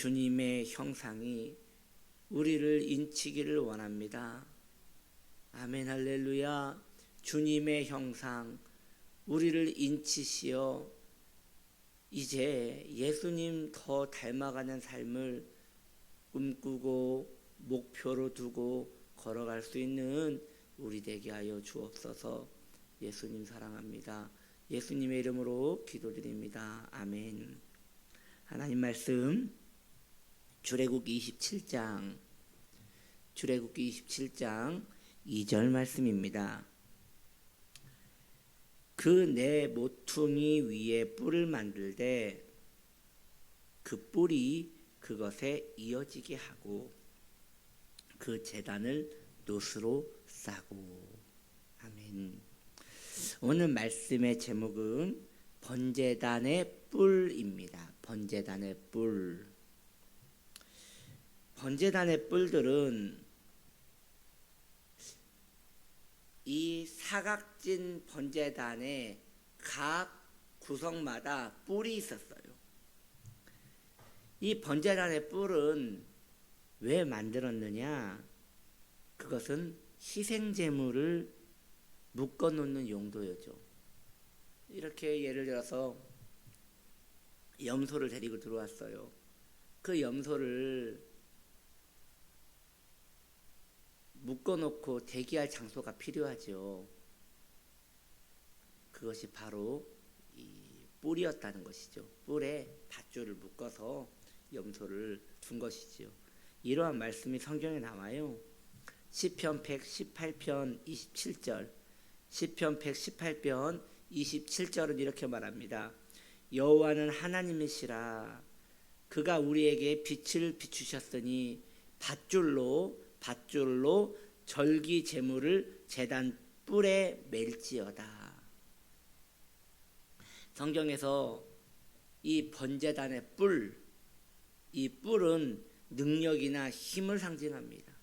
주님의 형상이 우리를 인치기를 원합니다. 아멘 할렐루야. 주님의 형상 우리를 인치시어 이제 예수님 더 닮아가는 삶을 꿈꾸고 목표로 두고 걸어갈 수 있는 우리 되게 하여 주옵소서. 예수님 사랑합니다. 예수님의 이름으로 기도드립니다. 아멘. 하나님 말씀 출애굽기 27장 2절 말씀입니다. 그 내 모퉁이 위에 뿔을 만들되 그 뿔이 그것에 이어지게 하고 그 제단을 노스로 싸고. 아멘. 오늘 말씀의 제목은 번제단의 뿔입니다. 번제단의 뿔. 번제단의 뿔들은 이 사각진 번제단의 각 구석마다 뿔이 있었어요. 이 번제단의 뿔은 왜 만들었느냐? 그것은 희생제물을 묶어놓는 용도였죠. 이렇게 예를 들어서 염소를 데리고 들어왔어요. 그 염소를 묶어놓고 대기할 장소가 필요하죠. 그것이 바로 이 뿔이었다는 것이죠. 뿔에 밧줄을 묶어서 염소를 둔 것이죠. 이러한 말씀이 성경에 나와요. 시편 118편 27절, 시편 118편 27절은 이렇게 말합니다. 여호와는 하나님이시라. 그가 우리에게 빛을 비추셨으니 밧줄로 절기 제물을 제단 뿔에 맬지어다. 성경에서 이 번제단의 뿔, 이 뿔은 능력이나 힘을 상징합니다.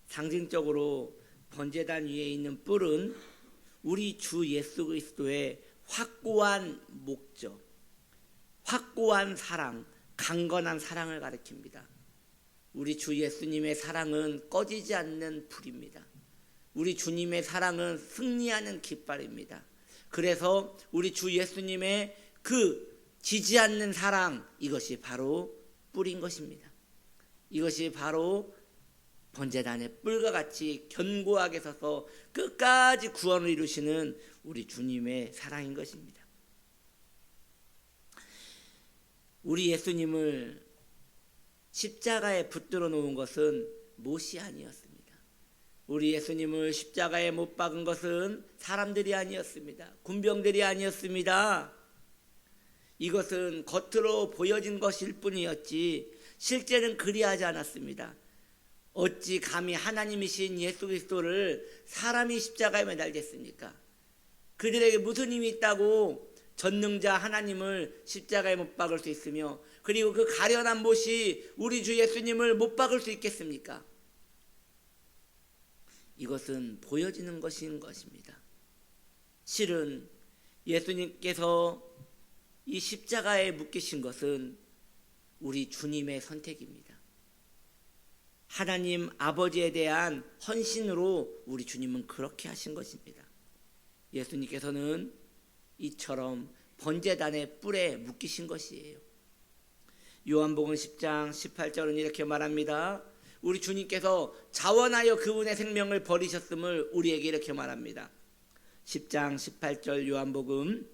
상징적으로 번제단 위에 있는 뿔은 우리 주 예수 그리스도의 확고한 목적, 확고한 사랑, 강건한 사랑을 가리킵니다. 우리 주 예수님의 사랑은 꺼지지 않는 불입니다. 우리 주님의 사랑은 승리하는 깃발입니다. 그래서 우리 주 예수님의 그 지지 않는 사랑, 이것이 바로 뿔인 것입니다. 이것이 바로 번제단의 뿔과 같이 견고하게 서서 끝까지 구원을 이루시는 우리 주님의 사랑인 것입니다. 우리 예수님을 십자가에 붙들어 놓은 것은 못이 아니었습니다. 우리 예수님을 십자가에 못 박은 것은 사람들이 아니었습니다. 군병들이 아니었습니다. 이것은 겉으로 보여진 것일 뿐이었지 실제는 그리하지 않았습니다. 어찌 감히 하나님이신 예수 그리스도를 사람이 십자가에 매달겠습니까? 그들에게 무슨 힘이 있다고 전능자 하나님을 십자가에 못 박을 수 있으며 그리고 그 가련한 못이 우리 주 예수님을 못 박을 수 있겠습니까? 이것은 보여지는 것인 것입니다. 실은 예수님께서 이 십자가에 묶이신 것은 우리 주님의 선택입니다. 하나님 아버지에 대한 헌신으로 우리 주님은 그렇게 하신 것입니다. 예수님께서는 이처럼 번제단의 뿔에 묶이신 것이에요. 요한복음 10장 18절은 이렇게 말합니다. 우리 주님께서 자원하여 그분의 생명을 버리셨음을 우리에게 이렇게 말합니다. 10장 18절 요한복음,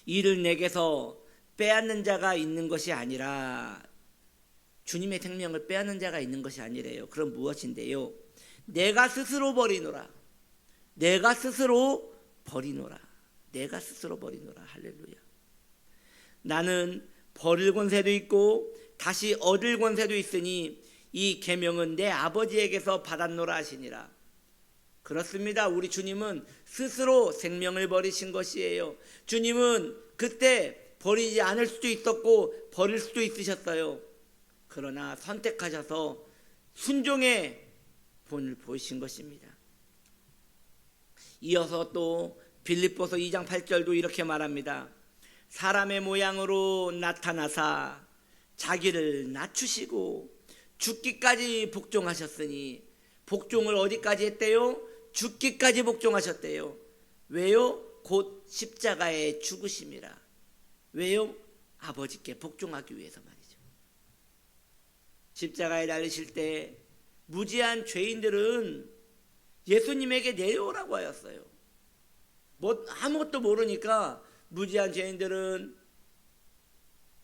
이를 내게서 빼앗는 자가 있는 것이 아니라, 주님의 생명을 빼앗는 자가 있는 것이 아니래요. 그럼 무엇인데요? 내가 스스로 버리노라. 내가 스스로 버리노라. 내가 스스로 버리노라. 할렐루야. 나는 버릴 권세도 있고 다시 얻을 권세도 있으니 이 계명은 내 아버지에게서 받았노라 하시니라. 그렇습니다. 우리 주님은 스스로 생명을 버리신 것이에요. 주님은 그때 버리지 않을 수도 있었고 버릴 수도 있으셨어요. 그러나 선택하셔서 순종의 본을 보이신 것입니다. 이어서 또 빌립보서 2장 8절도 이렇게 말합니다. 사람의 모양으로 나타나사 자기를 낮추시고 죽기까지 복종하셨으니, 복종을 어디까지 했대요? 죽기까지 복종하셨대요. 왜요? 곧 십자가에 죽으심이라. 왜요? 아버지께 복종하기 위해서 말이죠. 십자가에 달리실 때 무지한 죄인들은 예수님에게 내려오라고 하였어요. 뭐 아무것도 모르니까 무지한 죄인들은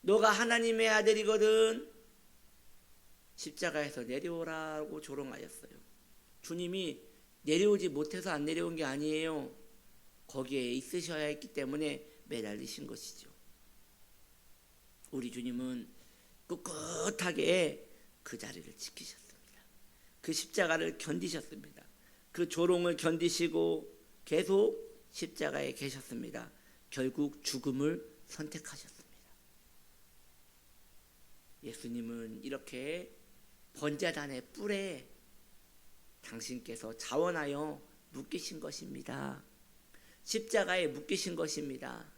너가 하나님의 아들이거든 십자가에서 내려오라고 조롱하였어요. 주님이 내려오지 못해서 안 내려온 게 아니에요. 거기에 있으셔야 했기 때문에 매달리신 것이죠. 우리 주님은 꿋꿋하게 그 자리를 지키셨습니다. 그 십자가를 견디셨습니다. 그 조롱을 견디시고 계속 십자가에 계셨습니다. 결국 죽음을 선택하셨습니다. 예수님은 이렇게 번제단의 뿔에 당신께서 자원하여 묶이신 것입니다. 십자가에 묶이신 것입니다.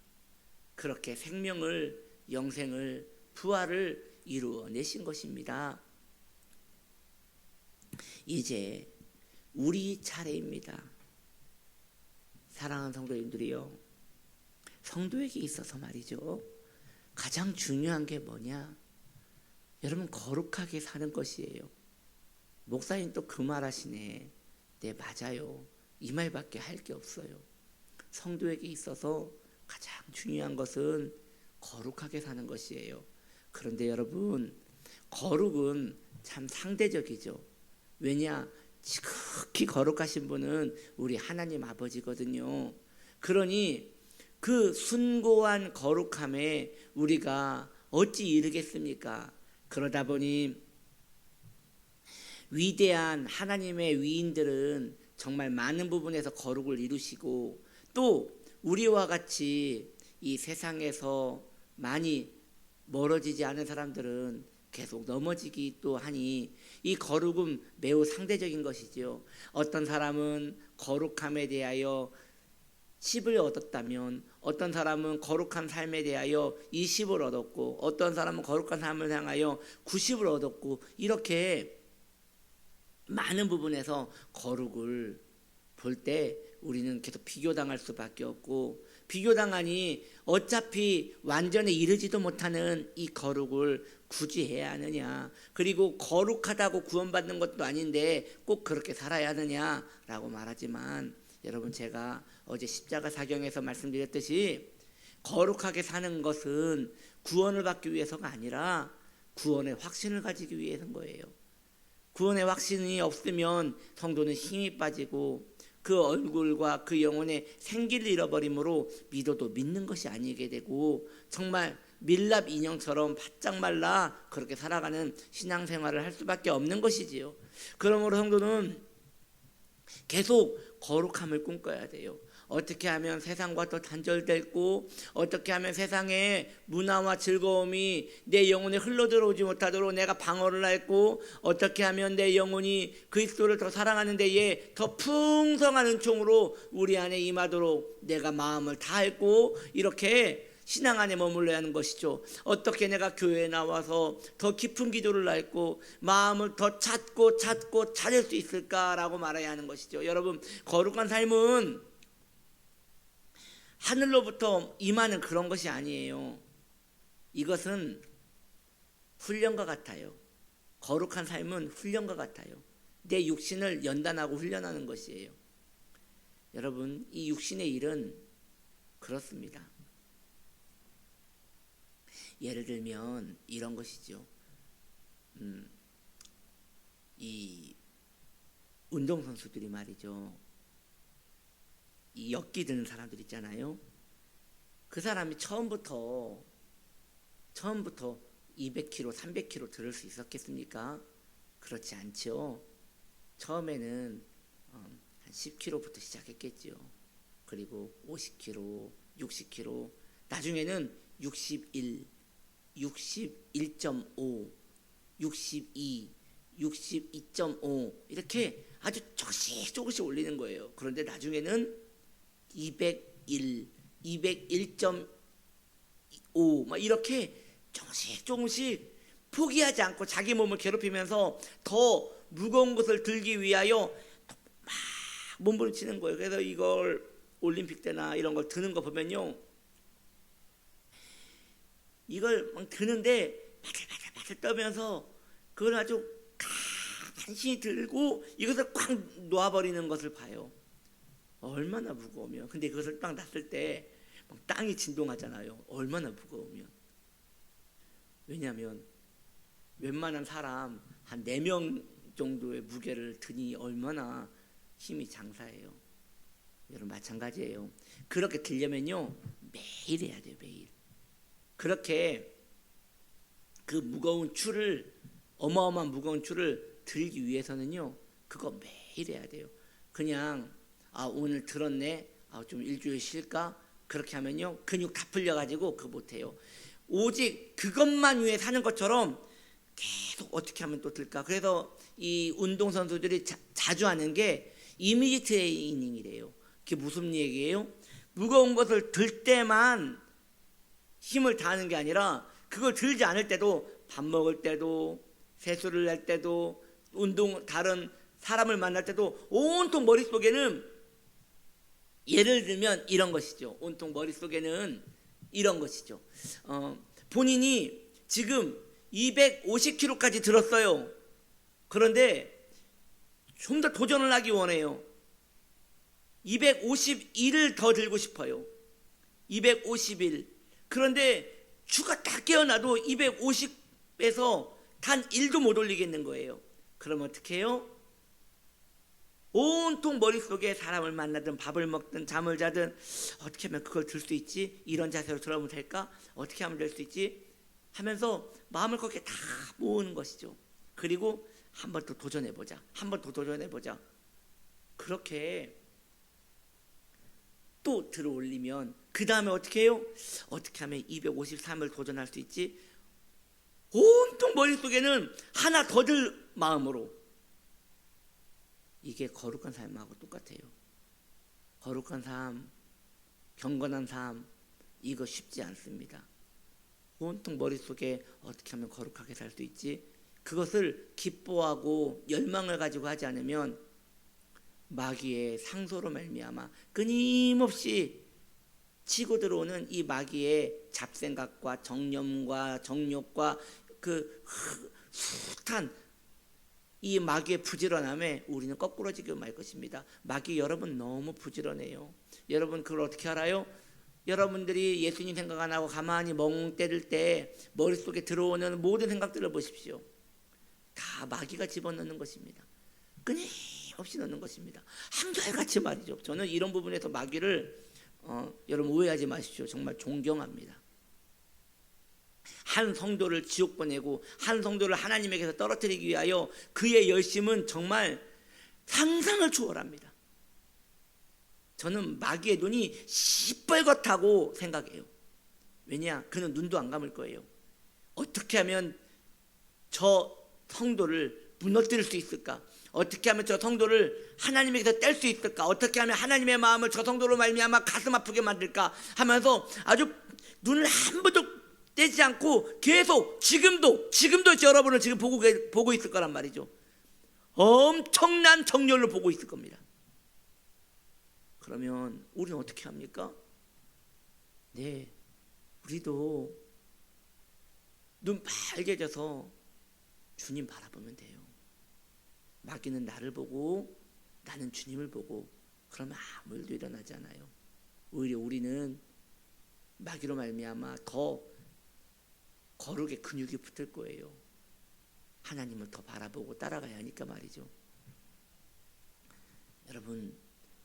그렇게 생명을, 영생을, 부활을 이루어내신 것입니다. 이제 우리 차례입니다. 사랑하는 성도님들이요, 성도에게 있어서 말이죠, 가장 중요한 게 뭐냐? 여러분, 거룩하게 사는 것이에요. 목사님 또 그 말 하시네. 네, 맞아요. 이 말밖에 할 게 없어요. 성도에게 있어서 가장 중요한 것은 거룩하게 사는 것이에요. 그런데 여러분, 거룩은 참 상대적이죠. 왜냐? 지극히 거룩하신 분은 우리 하나님 아버지거든요. 그러니 그 숭고한 거룩함에 우리가 어찌 이르겠습니까? 그러다 보니 위대한 하나님의 위인들은 정말 많은 부분에서 거룩을 이루시고, 또 우리와 같이 이 세상에서 많이 멀어지지 않은 사람들은 계속 넘어지기 또 하니 이 거룩은 매우 상대적인 것이지요. 어떤 사람은 거룩함에 대하여 10을 얻었다면 어떤 사람은 거룩한 삶에 대하여 20을 얻었고, 어떤 사람은 거룩한 삶을 향하여 90을 얻었고, 이렇게 많은 부분에서 거룩을 볼 때 우리는 계속 비교당할 수밖에 없고, 비교당하니 어차피 완전에 이르지도 못하는 이 거룩을 굳이 해야 하느냐, 그리고 거룩하다고 구원받는 것도 아닌데 꼭 그렇게 살아야 하느냐라고 말하지만, 여러분, 제가 어제 십자가 사경에서 말씀드렸듯이 거룩하게 사는 것은 구원을 받기 위해서가 아니라 구원의 확신을 가지기 위해서인 거예요. 구원의 확신이 없으면 성도는 힘이 빠지고 그 얼굴과 그 영혼의 생기를 잃어버림으로 믿어도 믿는 것이 아니게 되고, 정말 밀랍 인형처럼 바짝 말라 그렇게 살아가는 신앙생활을 할 수밖에 없는 것이지요. 그러므로 성도는 계속 거룩함을 꿈꿔야 돼요. 어떻게 하면 세상과 더 단절되고, 어떻게 하면 세상의 문화와 즐거움이 내 영혼에 흘러들어오지 못하도록 내가 방어를 했고, 어떻게 하면 내 영혼이 그리스도를 더 사랑하는 데에 더 풍성한 은총으로 우리 안에 임하도록 내가 마음을 다했고, 이렇게 신앙 안에 머물러야 하는 것이죠. 어떻게 내가 교회에 나와서 더 깊은 기도를 했고 마음을 더 찾고 찾을 수 있을까라고 말해야 하는 것이죠. 여러분, 거룩한 삶은 하늘로부터 임하는 그런 것이 아니에요. 이것은 훈련과 같아요. 거룩한 삶은 훈련과 같아요. 내 육신을 연단하고 훈련하는 것이에요. 여러분, 이 육신의 일은 그렇습니다. 예를 들면 이런 것이죠. 이 운동선수들이 말이죠, 이 역기 드는 사람들 있잖아요. 그 사람이 처음부터 200kg, 300kg 들을 수 있었겠습니까? 그렇지 않죠. 처음에는 한 10kg부터 시작했겠죠. 그리고 50kg, 60kg, 나중에는 61, 61.5, 62, 62.5 이렇게 아주 조금씩 올리는 거예요. 그런데 나중에는 201, 201.5 막 이렇게 조금씩 포기하지 않고 자기 몸을 괴롭히면서 더 무거운 것을 들기 위하여 막 몸부림치는 거예요. 그래서 이걸 올림픽 때나 이런 걸 드는 거 보면요, 이걸 막 드는데 바들바들 떠면서 그걸 아주 간신히 들고 이것을 꽉 놓아버리는 것을 봐요. 얼마나 무거우면. 근데 그것을 딱 놨을 때 막 땅이 진동하잖아요. 얼마나 무거우면. 왜냐하면 웬만한 사람 한 4명 정도의 무게를 드니 얼마나 힘이 장사해요. 여러분 마찬가지예요. 그렇게 들려면요, 매일 해야 돼요. 매일. 그렇게 그 무거운 추를, 어마어마한 무거운 추를 들기 위해서는요, 그거 매일 해야 돼요. 그냥 오늘 들었네, 좀 일주일 쉴까, 그렇게 하면요 근육 다 풀려가지고 그거 못해요. 오직 그것만 위해 사는 것처럼 계속 어떻게 하면 또 들까. 그래서 이 운동선수들이 자주 하는 게 이미지 트레이닝이래요. 그게 무슨 얘기예요? 무거운 것을 들 때만 힘을 다하는 게 아니라 그걸 들지 않을 때도, 밥 먹을 때도, 세수를 낼 때도, 다른 사람을 만날 때도 온통 머릿속에는, 예를 들면 이런 것이죠. 온통 머릿속에는 이런 것이죠. 본인이 지금 250kg까지 들었어요. 그런데 좀 더 도전을 하기 원해요. 251을 더 들고 싶어요. 251. 그런데 추가 딱 깨어나도 250에서 단 1도 못 올리겠는 거예요. 그러면 어떻게 해요? 온통 머릿속에 사람을 만나든 밥을 먹든 잠을 자든 어떻게 하면 그걸 들 수 있지? 이런 자세로 들어오면 될까? 어떻게 하면 될 수 있지? 하면서 마음을 거기에 다 모으는 것이죠. 그리고 한 번 더 도전해보자. 한 번 더 도전해보자. 그렇게 또 들어 올리면 그 다음에 어떻게 해요? 어떻게 하면 253을 도전할 수 있지? 온통 머릿속에는 하나 더 들 마음으로. 이게 거룩한 삶하고 똑같아요. 거룩한 삶, 경건한 삶, 이거 쉽지 않습니다. 온통 머릿속에 어떻게 하면 거룩하게 살 수 있지? 그것을 기뻐하고 열망을 가지고 하지 않으면 마귀의 상소로 말미암아 끊임없이 치고 들어오는 이 마귀의 잡생각과 정념과 정욕과 그 숱한 이 마귀의 부지런함에 우리는 거꾸러지게 말 것입니다. 마귀 여러분 너무 부지런해요. 여러분 그걸 어떻게 알아요? 여러분들이 예수님 생각 안 하고 가만히 멍 때릴 때 머릿속에 들어오는 모든 생각들을 보십시오. 다 마귀가 집어넣는 것입니다. 끊임없이 넣는 것입니다. 한결같이 말이죠. 저는 이런 부분에서 마귀를 여러분 오해하지 마십시오. 정말 존경합니다. 한 성도를 지옥 보내고 한 성도를 하나님에게서 떨어뜨리기 위하여 그의 열심은 정말 상상을 초월합니다. 저는 마귀의 눈이 시뻘겋다고 생각해요. 왜냐? 그는 눈도 안 감을 거예요. 어떻게 하면 저 성도를 무너뜨릴 수 있을까? 어떻게 하면 저 성도를 하나님에게서 뗄 수 있을까? 어떻게 하면 하나님의 마음을 저 성도로 말미암아 가슴 아프게 만들까? 하면서 아주 눈을 한 번도 떼지 않고 계속 지금도 여러분을 지금 보고 있을 거란 말이죠. 엄청난 정렬로 보고 있을 겁니다. 그러면 우리는 어떻게 합니까? 네, 우리도 눈 빨개져서 주님 바라보면 돼요. 마귀는 나를 보고 나는 주님을 보고 그러면 아무 일도 일어나지 않아요. 오히려 우리는 마귀로 말미암아 더 거룩의 근육이 붙을 거예요. 하나님을 더 바라보고 따라가야 하니까 말이죠. 여러분,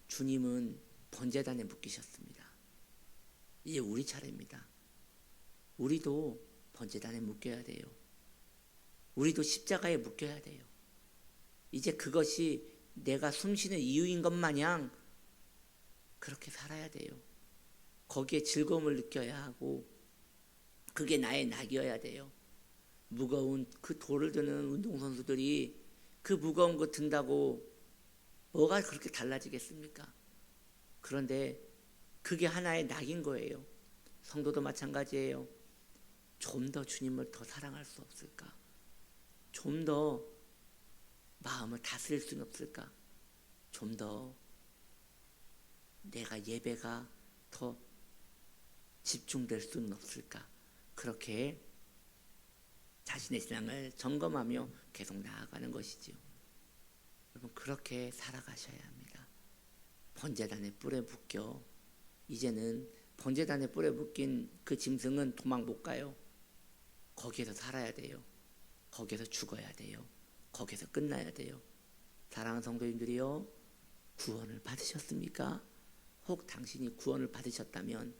주님은 번제단에 묶이셨습니다. 이제 우리 차례입니다. 우리도 번제단에 묶여야 돼요. 우리도 십자가에 묶여야 돼요. 이제 그것이 내가 숨쉬는 이유인 것 마냥 그렇게 살아야 돼요. 거기에 즐거움을 느껴야 하고 그게 나의 낙이어야 돼요. 무거운 그 돌을 드는 운동선수들이 그 무거운 거 든다고 뭐가 그렇게 달라지겠습니까? 그런데 그게 하나의 낙인 거예요. 성도도 마찬가지예요. 좀 더 주님을 더 사랑할 수 없을까? 좀 더 마음을 다스릴 수는 없을까? 좀 더 내가 예배가 더 집중될 수는 없을까? 그렇게 자신의 신앙을 점검하며 계속 나아가는 것이지요. 여러분, 그렇게 살아가셔야 합니다. 번제단의 뿔에 묶여 이제는 번제단의 뿔에 묶인 그 짐승은 도망 못 가요. 거기에서 살아야 돼요. 거기에서 죽어야 돼요. 거기에서 끝나야 돼요. 사랑하는 성도님들이요, 구원을 받으셨습니까? 혹 당신이 구원을 받으셨다면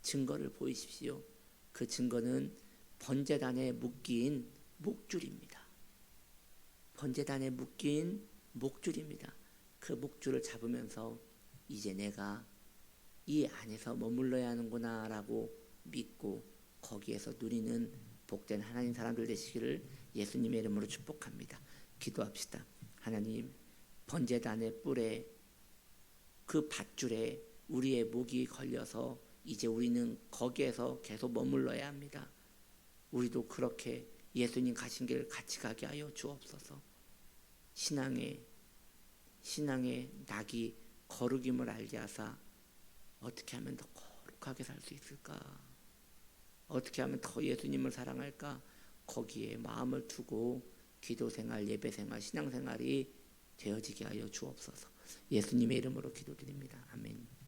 증거를 보이십시오. 그 증거는 번제단에 묶인 목줄입니다. 번제단에 묶인 목줄입니다. 그 목줄을 잡으면서 이제 내가 이 안에서 머물러야 하는구나 라고 믿고 거기에서 누리는 복된 하나님 사람들 되시기를 예수님의 이름으로 축복합니다. 기도합시다. 하나님, 번제단의 뿔에 그 밧줄에 우리의 목이 걸려서 이제 우리는 거기에서 계속 머물러야 합니다. 우리도 그렇게 예수님 가신 길 같이 가게 하여 주옵소서. 신앙의 낙이 거룩임을 알게 하사 어떻게 하면 더 거룩하게 살 수 있을까? 어떻게 하면 더 예수님을 사랑할까? 거기에 마음을 두고 기도생활, 예배생활, 신앙생활이 되어지게 하여 주옵소서. 예수님의 이름으로 기도드립니다. 아멘.